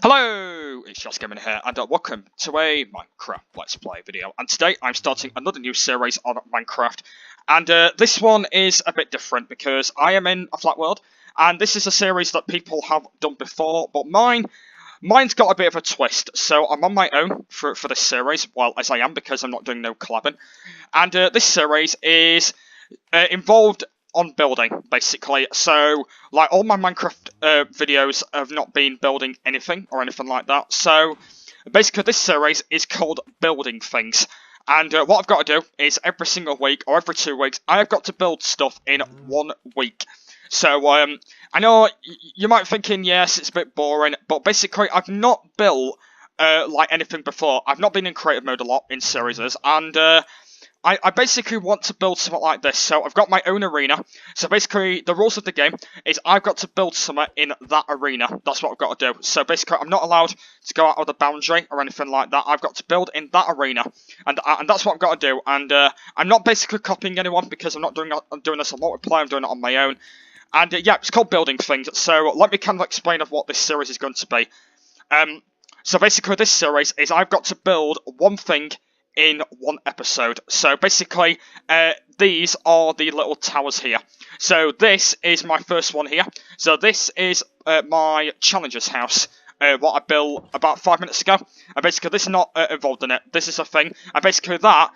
Hello, it's Josh Gaming here, and welcome to a Minecraft Let's Play video. And today I'm starting another new series on Minecraft, and this one is a bit different because I am in a flat world, and this is a series that people have done before, but mine's got a bit of a twist. So I'm on my own for this series, well as I am because I'm not doing no collabing, and this series is involved on building, basically. So, like, all my Minecraft videos have not been building anything or anything like that. So, basically, this series is called Building Things. And what I've got to do is every single week or every 2 weeks, I've got to build stuff in 1 week. So, I know you might be thinking, yes, it's a bit boring, but basically, I've not built like anything before. I've not been in creative mode a lot in series, and I basically want to build something like this. So I've got my own arena. So basically, the rules of the game is I've got to build something in that arena. That's what I've got to do. So basically, I'm not allowed to go out of the boundary or anything like that. I've got to build in that arena, and that's what I've got to do. And I'm not basically copying anyone because I'm doing this on multiplayer. I'm doing it on my own. And yeah, it's called Building Things. So let me kind of explain of what this series is going to be. So basically, this series is I've got to build one thing in 1 episode. So basically, these are the little towers here. So this is my first one here. So this is my challenger's house. What I built about 5 minutes ago. And basically, this is not involved in it. This is a thing. And basically, that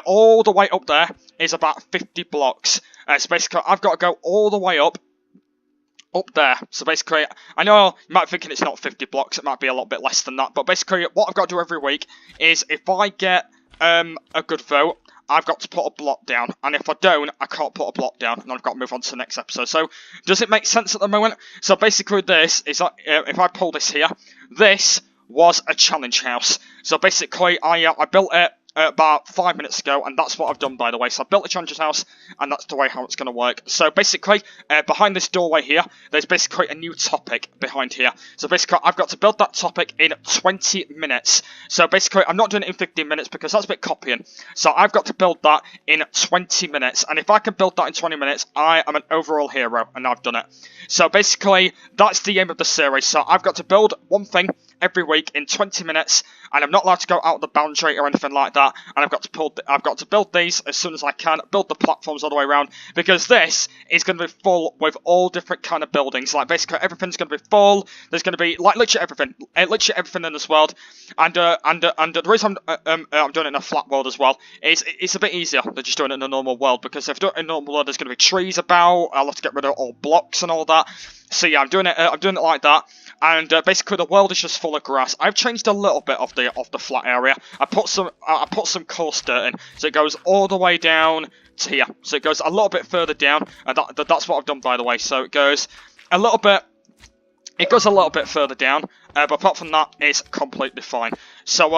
all the way up there is about 50 blocks. So basically, I've got to go all the way up there. So basically, I know you might be thinking it's not 50 blocks. It might be a little bit less than that. But basically, what I've got to do every week is if I get a good vote, I've got to put a block down, and if I don't, I can't put a block down, and I've got to move on to the next episode. So, does it make sense at the moment? So basically, this is if I pull this here, this was a challenge house. So basically, I built it about 5 minutes ago, and that's what I've done, by the way. So I built a challenger's house, and that's the way how it's going to work. So basically, behind this doorway here, there's basically a new topic behind here. So basically, I've got to build that topic in 20 minutes. So basically, I'm not doing it in 15 minutes because that's a bit copying. So I've got to build that in 20 minutes. And if I can build that in 20 minutes, I am an overall hero, and I've done it. So basically, that's the aim of the series. So I've got to build one thing every week in 20 minutes, and I'm not allowed to go out of the boundary or anything like that. And I've got to build these as soon as I can, build the platforms all the way around, because this is going to be full with all different kind of buildings. Like basically everything's going to be full. There's going to be like literally everything in this world. And the reason I'm doing it in a flat world as well is it's a bit easier than just doing it in a normal world, because if I do it in a normal world, there's going to be trees about. I'll have to get rid of all blocks and all that. So yeah, I'm doing it like that. And basically, the world is just full of grass. I've changed a little bit of the flat area. I put some coarse dirt in, so it goes all the way down to here. So it goes a little bit further down, and that's what I've done, by the way. So it goes a little bit. It goes a little bit further down, but apart from that, it's completely fine. So,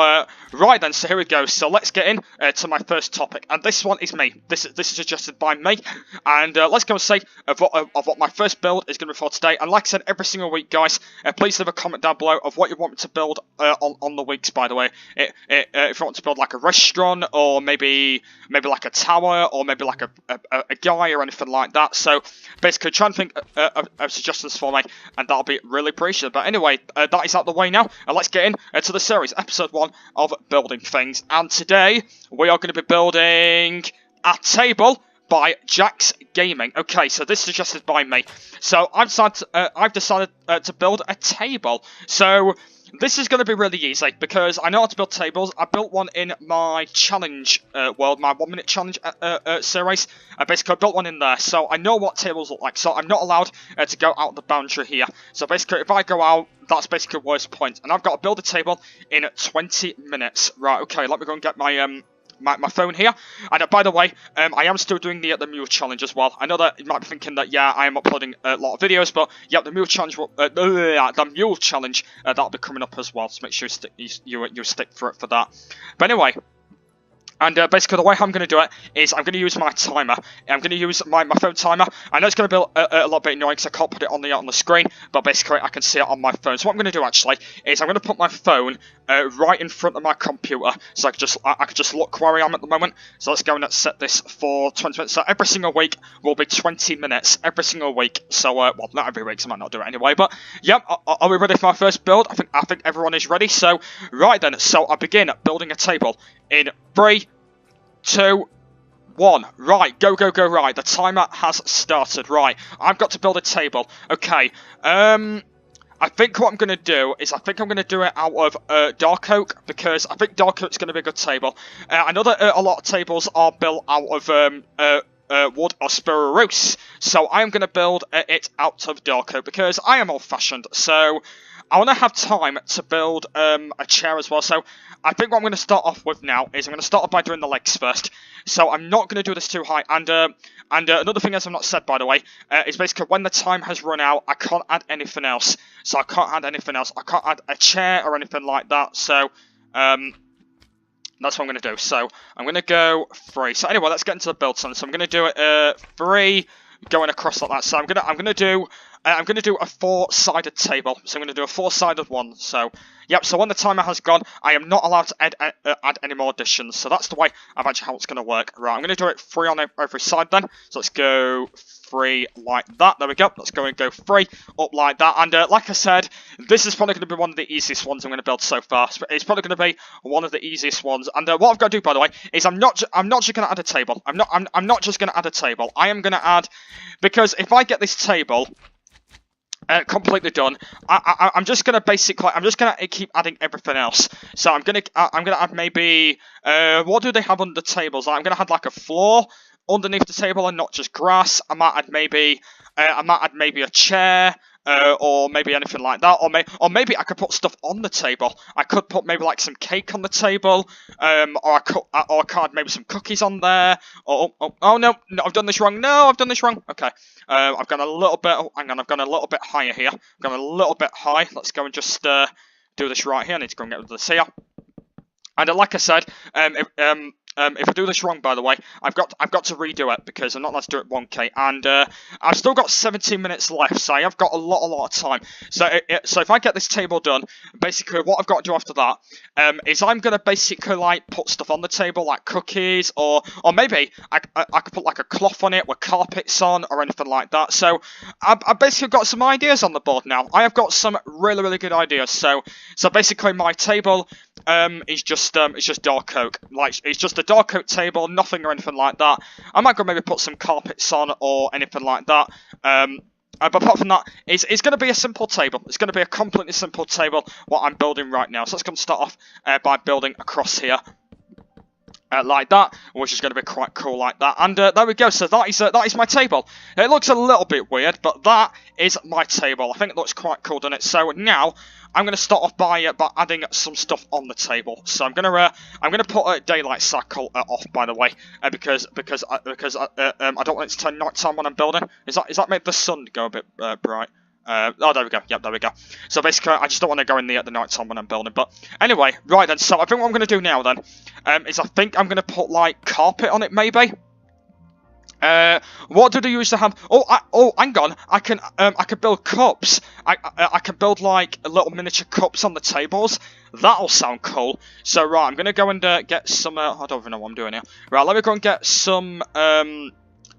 right then, so here we go. So let's get in to my first topic, and this one is me. This is suggested by me, and let's go and see of what my first build is going to be for today. And like I said, every single week, guys, please leave a comment down below of what you want me to build on the weeks. By the way, if you want to build like a restaurant, or maybe like a tower, or maybe like a guy or anything like that. So basically, try and think of suggestions for me, and that'll be really appreciated. But anyway, that is out the way now, and let's get in to the series, episode 1 of Building Things. And today we are going to be building a table by Jack's Gaming. Okay, so this is suggested by me. So I've decided to build a table. So this is going to be really easy because I know how to build tables. I built one in my challenge world, my 1 minute challenge series. I basically built one in there, so I know what tables look like. So I'm not allowed to go out the boundary here. So basically, if I go out, that's basically worst point. And I've got to build a table in 20 minutes. Right, okay, let me go and get my my phone here. And by the way, I am still doing the mule challenge as well. I know that you might be thinking that, yeah, I am uploading a lot of videos, but yeah, the mule challenge that'll be coming up as well. So make sure you stick for that. But anyway, And basically the way I'm going to do it is I'm going to use my timer. I'm going to use my phone timer. I know it's going to be a little bit annoying because I can't put it on the screen, but basically I can see it on my phone. So what I'm going to do actually is I'm going to put my phone right in front of my computer, so I can just look where I am at the moment. So let's go and set this for 20 minutes. So every single week will be 20 minutes every single week. So well, not every week, so I might not do it anyway. But yeah, are we ready for my first build? I think everyone is ready. So right then, so I begin building a table in 3, 2, 1. Right, go. Right, the timer has started. Right, I've got to build a table. Okay, I think what I'm going to do is I think I'm going to do it out of dark oak, because I think dark oak's going to be a good table. I know that a lot of tables are built out of wood or spruce, so I'm going to build it out of dark oak because I am old-fashioned. So I want to have time to build a chair as well. So I think what I'm going to start off with now is I'm going to start off by doing the legs first. So I'm not going to do this too high. And another thing, as I've not said, by the way, is basically when the time has run out, I can't add anything else. So I can't add anything else. I can't add a chair or anything like that. So that's what I'm going to do. So I'm going to go 3. So anyway, let's get into the build son. So I'm going to do it 3 going across like that. So I'm going to do a 4-sided table. So I'm going to do a 4-sided one. So yep. So when the timer has gone, I am not allowed to add any more additions. So that's the way of actually how it's going to work. Right. I'm going to do it 3 on every side then. So let's go 3 like that. There we go. Let's go and go 3 up like that. And like I said, this is probably going to be one of the easiest ones I'm going to build so far. It's probably going to be one of the easiest ones. And what I've got to do, by the way, is I'm not just going to add a table. I'm not just going to add a table. I am going to add, because if I get this table completely done, I'm just gonna keep adding everything else. So I'm gonna add maybe what do they have under the tables? I'm gonna add like a floor underneath the table and not just grass. I might add maybe a chair. Or maybe anything like that, or maybe I could put stuff on the table. I could put maybe like some cake on the table, or I could add maybe some cookies on there. Oh no, I've done this wrong. No, I've done this wrong. Okay, I've gone a little bit. Hang on, I've gone a little bit higher here. I've gone a little bit high. Let's go and just do this right here. I need to go and get rid of this here. And like I said, if I do this wrong, by the way, I've got to redo it because I'm not allowed to do it 1K, and I've still got 17 minutes left, so I've got a lot of time. So if I get this table done, basically what I've got to do after that is I'm gonna basically like put stuff on the table like cookies, or maybe I could put like a cloth on it with carpets on or anything like that. So I've basically got some ideas on the board now. I have got some really good ideas. So basically my table is just dark oak. Like, it's just a dark oak table, nothing or anything like that. I might go maybe put some carpets on or anything like that. But apart from that, it's going to be a simple table. It's going to be a completely simple table, what I'm building right now. So let's go and start off by building across here. Like that, which is going to be quite cool like that. And there we go. So that is my table. It looks a little bit weird, but that is my table. I think it looks quite cool, doesn't it? So now I'm going to start off by adding some stuff on the table. So I'm going to put a daylight cycle off, by the way, because I don't want it to turn nighttime when I'm building. Is that make the sun go a bit bright? Oh, there we go. Yep, there we go. So basically, I just don't want to go in the night time when I'm building. But anyway, right then. So I think what I'm going to do now then is I think I'm going to put like carpet on it, maybe. What do they used to have? Oh, hang on. I can build cups. I can build like little miniature cups on the tables. That'll sound cool. So right, I'm gonna go and get some. I don't even know what I'm doing here. Right, let me go and get some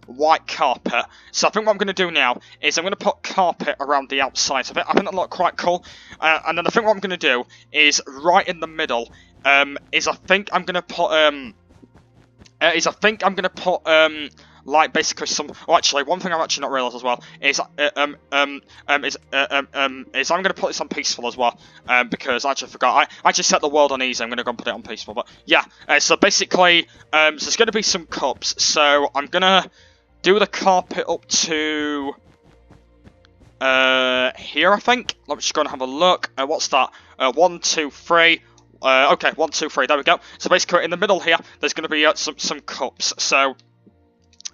white carpet. So I think what I'm going to do now is I'm going to put carpet around the outside of it. I think that'll look quite cool. And then I think what I'm going to do is right in the middle is I think I'm going to put like basically some. Oh, actually, one thing I've actually not realised as well is I'm going to put this on peaceful as well because I actually forgot. I actually set the world on easy. I'm going to go and put it on peaceful. But yeah, so basically, so there's going to be some cups. So I'm going to do the carpet up to here, I think. Let's just go and have a look. What's that? 1, 2, 3. Okay, 1, 2, 3. There we go. So basically, in the middle here, there's going to be some cups. So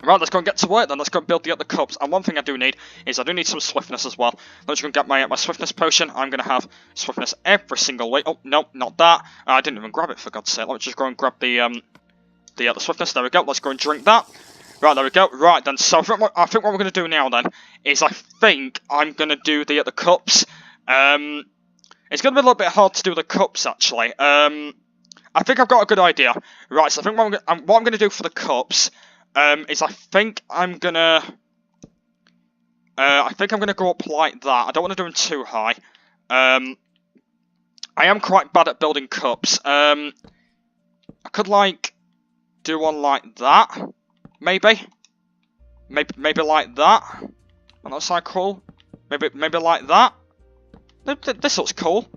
right, let's go and get to work then. Let's go and build the other cups. And one thing I do need is I do need some swiftness as well. Let's go and get my swiftness potion. I'm going to have swiftness every single week. Oh, no, not that. I didn't even grab it, for God's sake. Let's just go and grab the the swiftness. There we go. Let's go and drink that. Right, there we go. Right, then. So I think what we're going to do now, then, is I think I'm going to do the cups. It's going to be a little bit hard to do the cups, actually. I think I've got a good idea. Right, so I think what I'm going to do for the cups is I think I'm going to go up like that. I don't want to do them too high. I am quite bad at building cups. I could, like, do one like that. Maybe like that. That looks like cool. Maybe like that. This looks cool.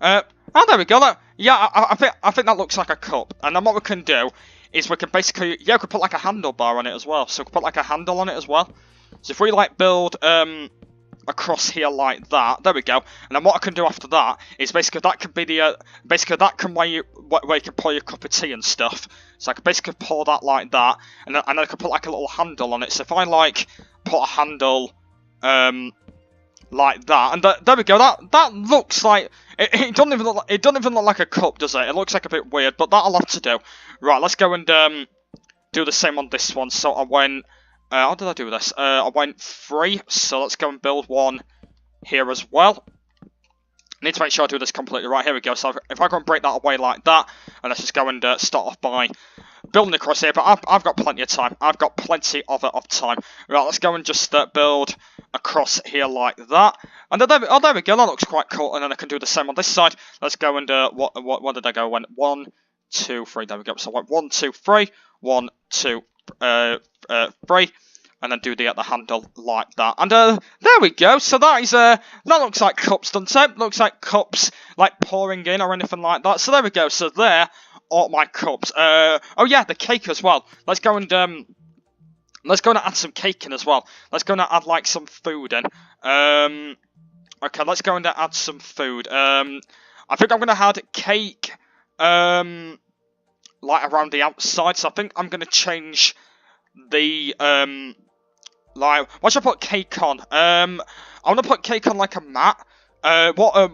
Oh, there we go. Yeah, I think that looks like a cup. And then what we can do is we can basically, yeah, we could put like a handlebar on it as well. So we could put like a handle on it as well. So if we like build across here like that, there we go. And then what I can do after that is basically that can be the where you can pour your cup of tea and stuff. So I could basically pour that like that, and then I could put like a little handle on it. So if I like put a handle like that, and there we go. That looks like it doesn't even look like a cup, does it? It looks like a bit weird, but that'll have to do. Right, let's go and do the same on this one. So I went. How did I do this? I went 3, so let's go and build one here as well. I need to make sure I do this completely right. Here we go. So if I go and break that away like that, and let's just go and start off by building across here. But I've got plenty of time. I've got plenty of time. Right, let's go and just build across here like that. And then there we go. That looks quite cool. And then I can do the same on this side. Let's go and what did I go? I went 1, 2, 3. There we go. So I went 1, 2, 3. 1, 2, 3, and then do the handle like that, and there we go. So that looks like cups, doesn't it? Looks like cups, like pouring in or anything like that. So there we go. So there are my cups. Oh yeah, the cake as well. Let's go and add some cake in as well. Let's go and add like some food in. Okay, let's go and add some food. I think I'm gonna add cake. Like around the outside, so I think I'm gonna change the like what should I put cake on? I wanna put cake on like a mat. What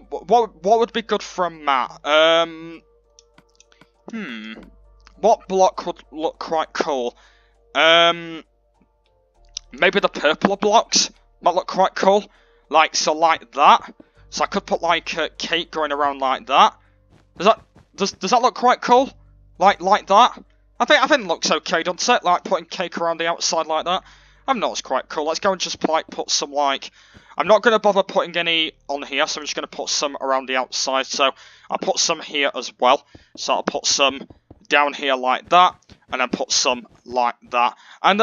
would be good for a mat? What block would look quite cool? Maybe the purple blocks might look quite cool. Like like that. So I could put like cake going around like that. Does that look quite cool? Like that? I think it looks okay, doesn't it? Like putting cake around the outside like that. I know it's quite cool. Let's go and just like put some like. I'm not going to bother putting any on here, so I'm just going to put some around the outside. So I'll put some here as well. So I'll put some down here like that, and then put some like that. And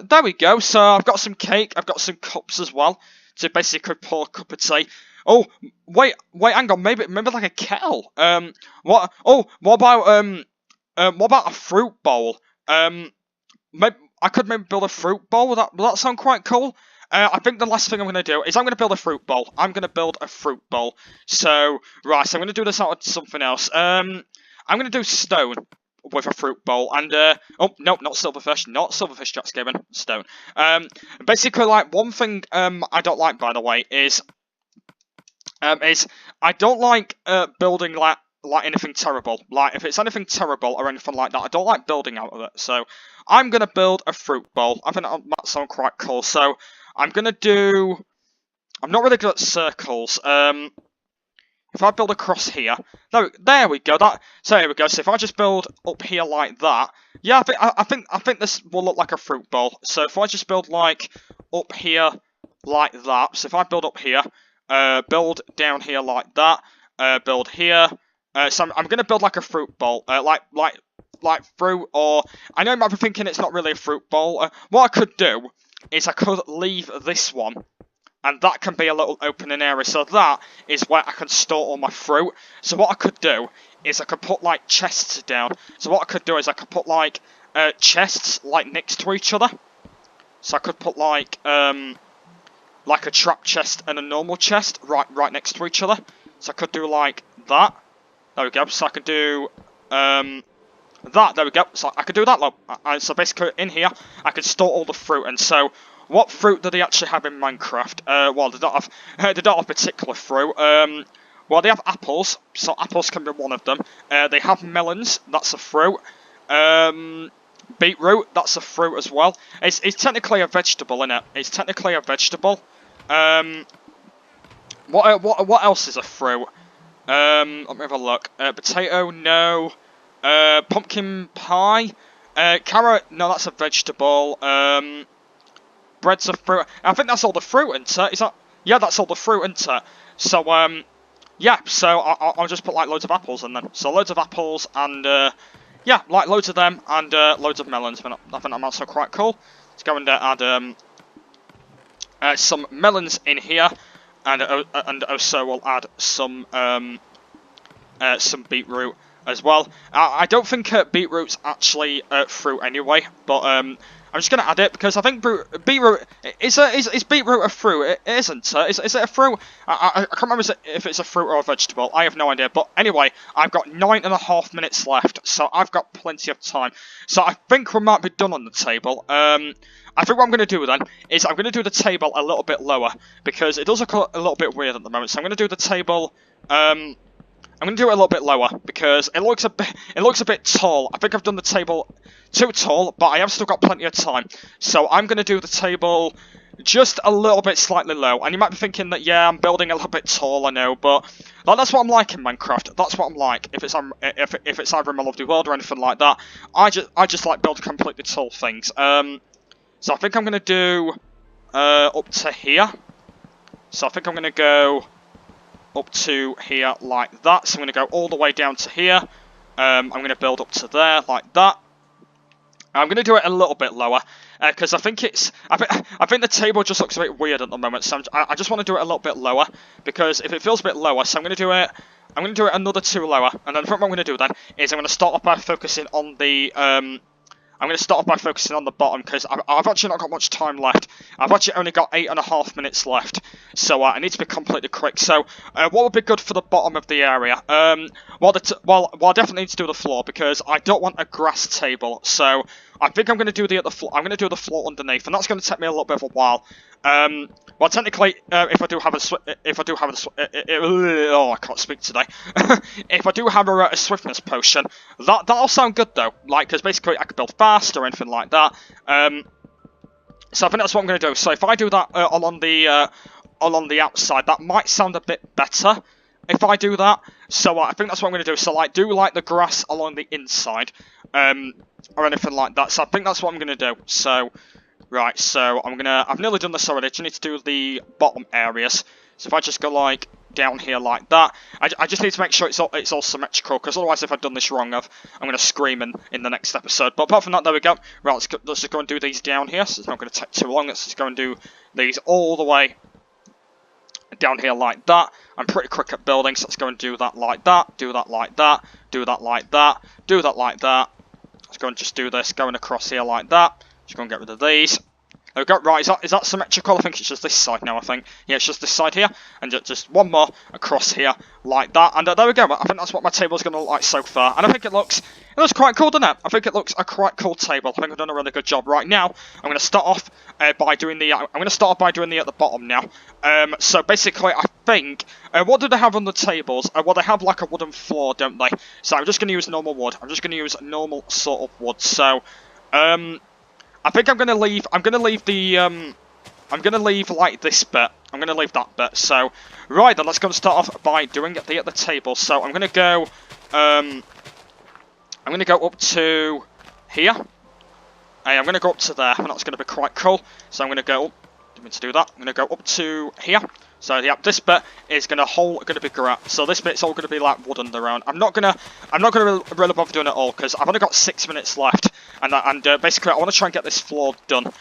there we go. So I've got some cake. I've got some cups as well. So basically pour a cup of tea. Oh wait, hang on. Maybe like a kettle. What about a fruit bowl? Maybe I could build a fruit bowl. Will that sound quite cool? I think the last thing I'm going to do is I'm going to build a fruit bowl. I'm going to build a fruit bowl. So, right, so I'm going to do this out of something else. I'm going to do stone with a fruit bowl. And, oh, no, not silverfish. Not silverfish, Jack's given. Stone. Basically, like, one thing I don't like, by the way, is I don't like building, like anything terrible. Like, if it's anything terrible or anything like that, I don't like building out of it. So, I'm going to build a fruit bowl. I think that might sound quite cool. So, I'm going to do. I'm not really good at circles. If I build across here, there we go. So here we go. So if I just build up here like that, yeah, I think this will look like a fruit bowl. So if I just build like up here like that. So if I build up here, build down here like that, build here. So I'm going to build like a fruit bowl, like fruit, or I know you might be thinking it's not really a fruit bowl. What I could do is I could leave this one, and that can be a little opening area. So that is where I can store all my fruit. So what I could do is I could put like chests down. So what I could do is I could put like chests like next to each other. So I could put like a trap chest and a normal chest right next to each other. So I could do like that. There we go. So I could do that. There we go. So I could do that. Look. So basically in here I could store all the fruit. And so what fruit do they actually have in Minecraft? Well, they don't have particular fruit. Well, they have apples. So apples can be one of them. They have melons. That's a fruit. beetroot. That's a fruit as well. It's technically a vegetable, isn't it? It's technically a vegetable. What else is a fruit? Let me have a look. Potato, no. Pumpkin pie. Carrot, no, that's a vegetable. Bread's a fruit. I think that's all the fruit, isn't it? Is that? Yeah, that's all the fruit, isn't it? So, yeah, so I'll just put, like, loads of apples in them. So, loads of apples and, yeah, like, loads of them and, loads of melons. I think that might sound quite cool. Let's go and add, some melons in here. And also we'll add some beetroot as well. I don't think beetroot's actually fruit anyway, but I'm just gonna add it because I think beetroot is beetroot a fruit? It isn't. Is it a fruit? I can't remember if it's a fruit or a vegetable. I have no idea. But anyway, I've got 9.5 minutes left, so I've got plenty of time. So I think we might be done on the table. I think what I'm going to do then is I'm going to do the table a little bit lower because it does look a little bit weird at the moment. So I'm going to do the table. I'm going to do it a little bit lower because it looks a bit tall. I think I've done the table too tall, but I have still got plenty of time. So I'm going to do the table just a little bit slightly low. And you might be thinking that yeah, I'm building a little bit tall, I know, but that's what I'm like in Minecraft. That's what I'm like. If it's either in my lovely world or anything like that, I just like build completely tall things. So I think I'm going to do up to here. So I think I'm going to go up to here like that. So I'm going to go all the way down to here. I'm going to build up to there like that. I'm going to do it a little bit lower because I think the table just looks a bit weird at the moment. So I just want to do it a little bit lower because if it feels a bit lower, so I'm going to do it another 2 lower. And then what I'm going to do then is I'm going to start off by focusing on the bottom because I've actually not got much time left. I've actually only got 8.5 minutes left, so I need to be completely quick. So, what would be good for the bottom of the area? Well, I definitely need to do the floor because I don't want a grass table. So, I think I'm going to do the floor. I'm going to do the floor underneath, and that's going to take me a little bit of a while. Well, technically, if I do have oh, I can't speak today. If I do have a swiftness potion, that'll sound good though. Like, because basically I could build fast or anything like that. So I think that's what I'm going to do. So if I do that along the outside, that might sound a bit better. If I do that, so I think that's what I'm going to do. So like, do like the grass along the inside, or anything like that. So I think that's what I'm going to do. So. Right, so I've nearly done this already. I just need to do the bottom areas. So if I just go like down here like that, I just need to make sure it's all symmetrical because otherwise if I've done this wrong, I'm going to scream in the next episode. But apart from that, there we go. Right, let's just go and do these down here. So it's not going to take too long. Let's just go and do these all the way down here like that. I'm pretty quick at building, so let's go and do that like that, do that like that, do that like that, do that like that. Let's go and just do this going across here like that. Just go and get rid of these. There we go. Right, is that symmetrical? I think it's just this side now, I think. Yeah, it's just this side here. And just one more across here, like that. And there we go. I think that's what my table's going to look like so far. And I think it looks quite cool, doesn't it? I think it looks a quite cool table. I think I've done a really good job. Right now, I'm going to start off by doing the at the bottom now. So basically, I think, what do they have on the tables? Well, they have like a wooden floor, don't they? So I'm just going to use normal wood. I'm just going to use normal sort of wood. So, I think I'm gonna leave like this bit. I'm gonna leave that bit. So, right then, let's go and start off by doing the table. So I'm gonna go up to here. I'm gonna go up to there, and that's gonna be quite cool. So I'm gonna go. Didn't mean to do that. I'm gonna go up to here. So yeah, this bit is gonna be grass. So this bit's all gonna be like wood underground. I'm not gonna really bother doing it all because I've only got 6 minutes left, and basically I want to try and get this floor done.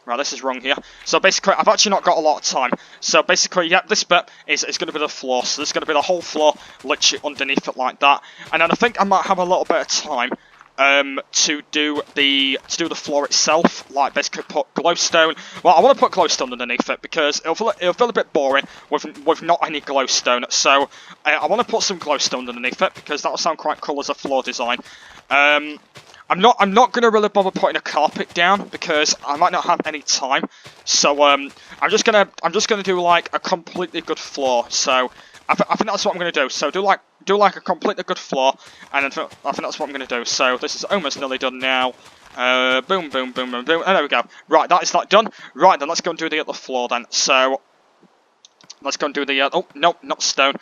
Right, this is wrong here. So basically, I've actually not got a lot of time. So basically, yeah, this bit is going to be the floor. So this is going to be the whole floor, literally underneath it like that. And then I think I might have a little bit of time to do the floor itself, like basically put glowstone. Well, I want to put glowstone underneath it because it'll feel a bit boring with not any glowstone. So I want to put some glowstone underneath it because that'll sound quite cool as a floor design. I'm not gonna really bother putting a carpet down because I might not have any time. So I'm just gonna do like a completely good floor. So I think that's what I'm gonna do. So do like do like a completely good floor, and I think that's what I'm going to do. So this is almost nearly done now. Boom, boom, boom, boom, boom, and there we go. Right, that is that done. Right, then let's go and do the other floor then. So let's go and do the, oh, no, not stone.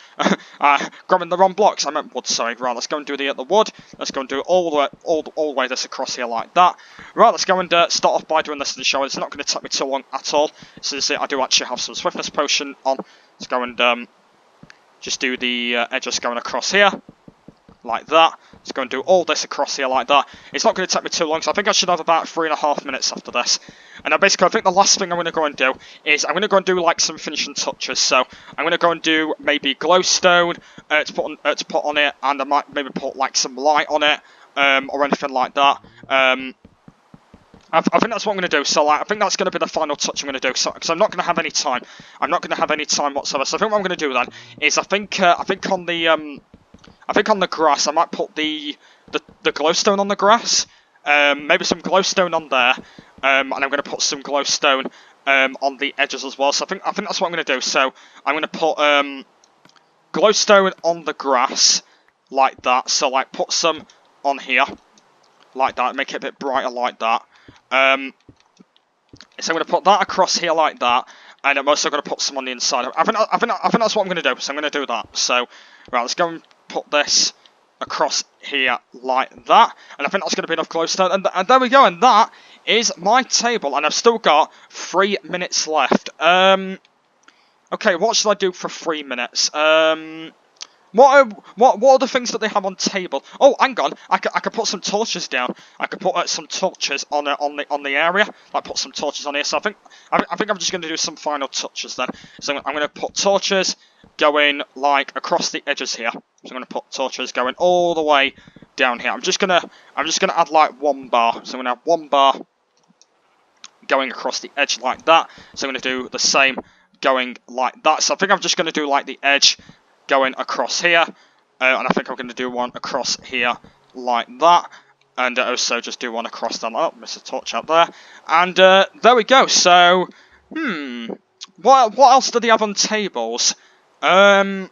Grabbing the wrong blocks. I meant wood, sorry. Right, let's go and do the wood. Let's go and do all the way this across here like that. Right, let's go and start off by doing this in the shower. It's not going to take me too long at all, since I do actually have some swiftness potion on. Let's go and just do the edges going across here, like that. Let's go and do all this across here like that. It's not going to take me too long, so I think I should have about 3.5 minutes after this. And I think the last thing I'm going to go and do is I'm going to go and do like some finishing touches. So I'm going to go and do maybe glowstone to put on it, and I might maybe put like some light on it or anything like that. I think that's what I'm going to do. So like, I think that's going to be the final touch I'm going to do. So because I'm not going to have any time. I'm not going to have any time whatsoever. So I think what I'm going to do then is I think on the grass, I might put the glowstone on the grass. Maybe some glowstone on there, and I'm going to put some glowstone on the edges as well. So I think that's what I'm going to do. So I'm going to put glowstone on the grass like that. So like put some on here like that, make it a bit brighter like that. So I'm going to put that across here like that, and I'm also going to put some on the inside. I think that's what I'm going to do. So I'm going to do that. So right, let's go and put this across here like that, and I think that's going to be enough glowstone, and there we go, and that is my table, and I've still got 3 minutes left. Okay, what should I do for 3 minutes? What are the things that they have on table? Oh, hang on, I could put some torches down. I could put some torches on the area. Like put some torches on here. So I think I'm just going to do some final touches then. So I'm going to put torches going like across the edges here. So I'm going to put torches going all the way down here. I'm just gonna add like 1 bar. So I'm going to have 1 bar going across the edge like that. So I'm going to do the same going like that. So I think I'm just going to do like the edge going across here, and I think I'm going to do one across here like that, and also just do one across that. Oh, missed a torch out there, and there we go. So, what else do they have on tables? Is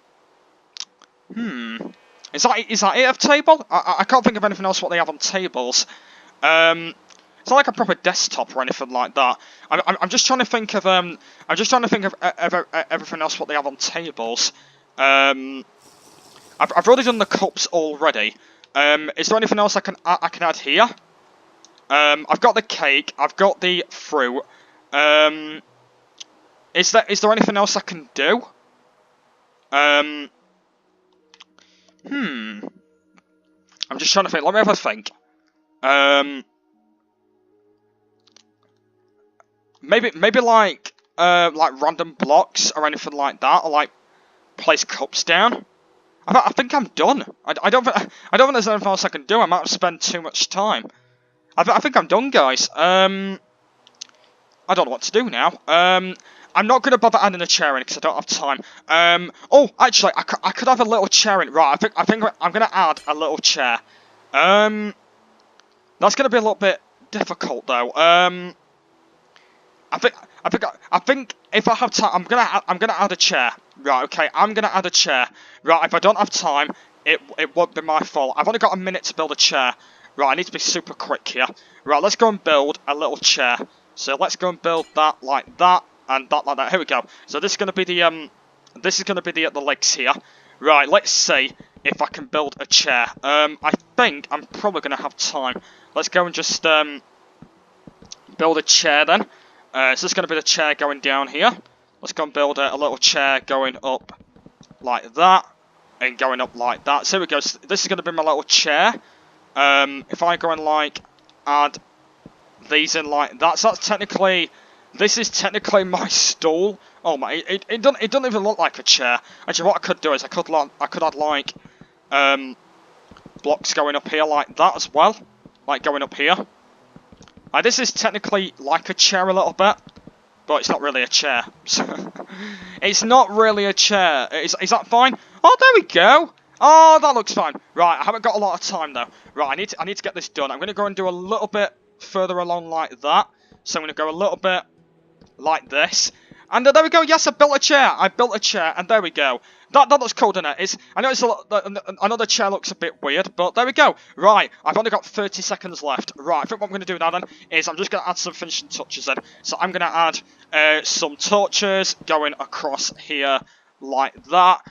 that it of table? I can't think of anything else what they have on tables. It's not like a proper desktop or anything like that. I'm just trying to think of everything else what they have on tables. I've already done the cups already. Is there anything else I can add here? I've got the cake. I've got the fruit. Is there anything else I can do? I'm just trying to think. Let me have a think. Maybe like random blocks or anything like that, or like place cups down. I think I'm done. I don't think there's anything else I can do. I might have spent too much time. I think I'm done, guys. I don't know what to do now. I'm not going to bother adding a chair in because I don't have time. Oh, actually, I could have a little chair in. Right, I think I'm going to add a little chair. That's going to be a little bit difficult though. I think if I have time, I'm gonna add a chair. Right, okay, I'm gonna add a chair. Right, if I don't have time, it won't be my fault. I've only got a minute to build a chair. Right, I need to be super quick here. Right, let's go and build a little chair. So let's go and build that like that and that like that. Here we go. So this is gonna be the the legs here. Right, let's see if I can build a chair. I think I'm probably gonna have time. Let's go and just build a chair then. So this is going to be the chair going down here. Let's go and build a little chair going up like that. And going up like that. So here we go. So this is going to be my little chair. If I go and like add these in like that. So that's technically... This is technically my stool. Oh my... It doesn't even look like a chair. Actually, what I could do is I could add like... blocks going up here like that as well. Like going up here. This is technically like a chair a little bit, but it's not really a chair. It's not really a chair. Is that fine? Oh, there we go. Oh, that looks fine. Right, I haven't got a lot of time though. Right, I need to get this done. I'm going to go and do a little bit further along like that. So I'm going to go a little bit like this. And there we go. Yes, I built a chair. I built a chair, and there we go. That looks cool, doesn't it? I know it's another chair looks a bit weird, but there we go. Right, I've only got 30 seconds left. Right, I think what I'm going to do now then is I'm just going to add some finishing touches then. So I'm going to add some torches going across here like that,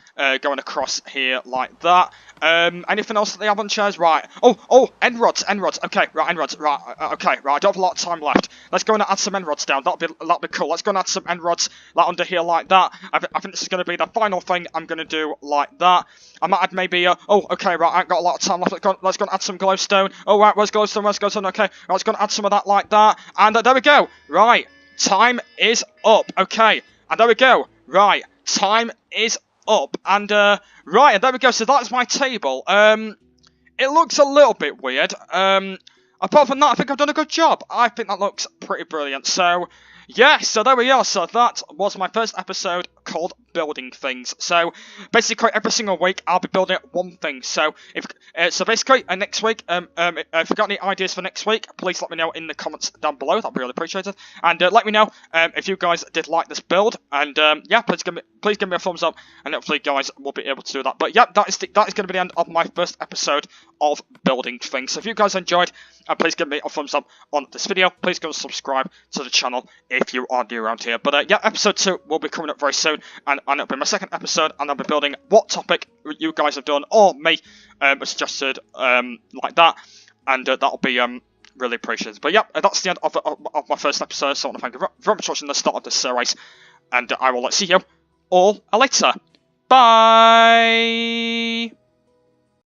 going across here like that. Anything else that they have on chairs? Right. Oh, end rods. Okay, right, end rods. Right, okay, right. I don't have a lot of time left. Let's go and add some end rods down. That'll be cool. Let's go and add some end rods like under here like that. I think this is going to be the final thing I'm going to do like that. I might add maybe okay, right. I ain't got a lot of time left. Let's go and add some glowstone. Oh, right. Where's glowstone? Okay, right, let's go and add some of that like that. And there we go. Right. Time is up. Okay, and there we go. Right. Time is up, and right, and there we go. So that's my table. It looks a little bit weird. Apart from that, I think I've done a good job. I think that looks pretty brilliant. So yeah, so there we are. So that was my first episode called Building Things. So basically, every single week I'll be building one thing. So basically, next week, if you've got any ideas for next week, please let me know in the comments down below. That'd be really appreciated. And let me know if you guys did like this build. And yeah, please give me a thumbs up, and hopefully, you guys will be able to do that. But yeah, that is going to be the end of my first episode of Building Things. So if you guys enjoyed, please give me a thumbs up on this video. Please go and subscribe to the channel if you are new around here. But yeah, episode 2 will be coming up very soon, and it'll be my second episode, and I'll be building what topic you guys have done or me suggested like that, and that'll be really appreciated. But yeah, that's the end of my first episode. So I want to thank you very much for watching the start of this series, and I will see you all later. Bye.